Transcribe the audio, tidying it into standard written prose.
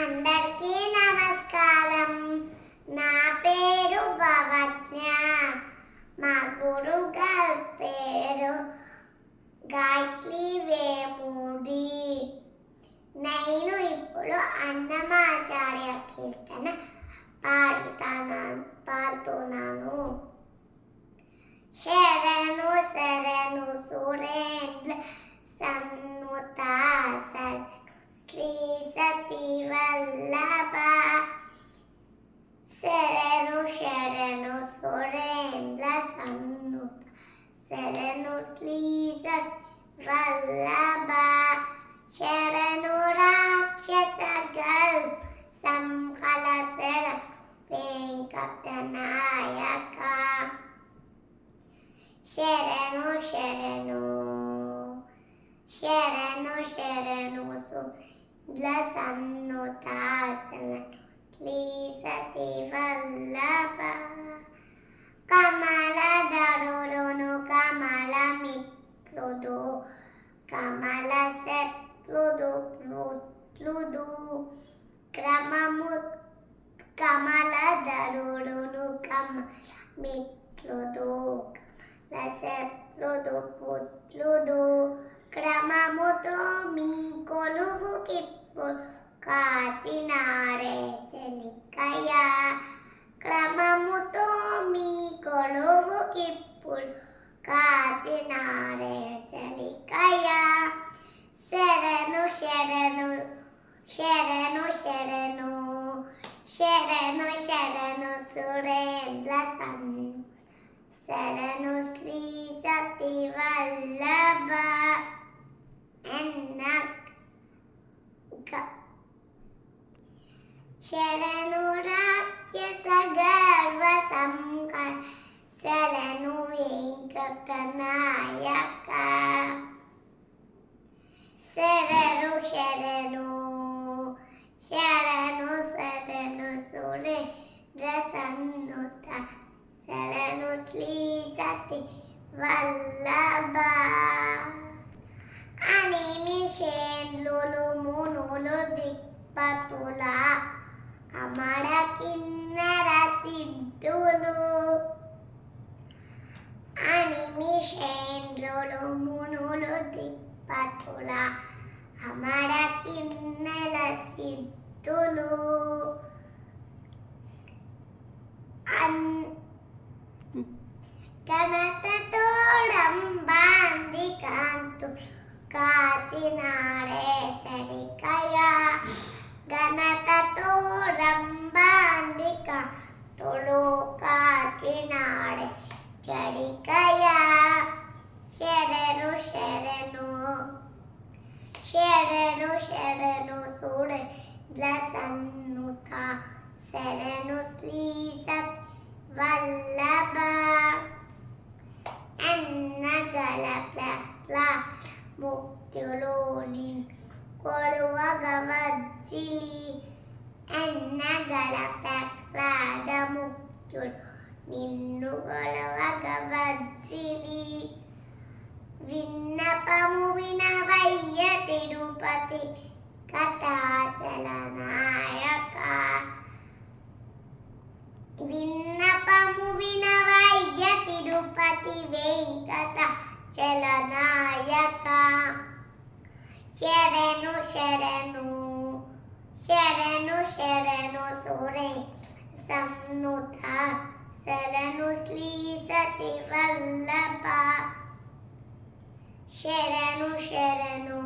అందరికీ నమస్కారం. నా పేరు భవజ్ఞ. మా గురుగారి పేరు గాయత్రి వేమూడి. నేను ఇప్పుడు అన్నమాచార్య కీర్తన పాడుతున్నాను. శరణు శరణు సురేంద్ర సన్నుత శ్రీ సతీ వల్లభ. శరణు శరణు సురేంద్ర సన్నుత శరణు శ్రీ సతీ వల్లభ. శరణు రాక్షస గల్ప సంకల శరణు వెంకటనాయక. శరణు శరణు శరణు శరణు సుందర సన్నుత శ్రీ సతీ వల్లభ. కమలధరుడును కమల మిత్రుడు కమల శత్రుడు పుత్రుడు. క్రమము కమలధరుడును కమల మిత్రుడు శత్రుడు పుత్రుడు. క్రమముతో మీ కొలువుకిప్పుడు కాచినాడే చెలికయ్య. క్రమముతో మీ కొలువుకిప్పుడు కాచినాడే చెలికయ్య. శరణు శరణు శరణు శరణు శరణు శరణు సురేంద్ర సన్ను శరణు శ్రీ సతీ వల్లభ. శరణు రాక్షస గర్వ సంకర శరణు వెంకటనాయక. శరణు శరణు శరణు శరణు సురేంద్ర సన్నుత శరణు శ్రీ సతీ వల్లభ. అనిమిషేంద్రులు మునులు దిక్పతుల అమర కిన్నర సిద్ధులు. అనిమిషేంద్రులు మునులు దిక్పతుల అమర కిన్నర సిద్ధులు. ఘనతోడంబాంది కాంతు కాచినాడే చలికయ. ఘనతోడంబాంది కాంతులు కాచినాడే చలికయ. శరణు శరణు శరణు శరణు సురేంద్ర సన్నుత శరణు శ్రీ సతీ వల్లభ. అన్నగల ప్రహ్లాద ముక్తులు కొలువగవచ్చిలి. అన్నగల ప్రహ్లాద ముక్తులు నిన్ను కొలువగవచ్చిలి. విన్నపము వినవయ్య తిరుపతి కటాచల నాయక. విన్నపము వినవయ్య తిరుపతి వెంకటాచల నాయక. శరణు శరణు శరణు శరణు సురేంద్ర సన్నుత శరణు శ్రీ సతీ వల్లభ. శరణు శరణు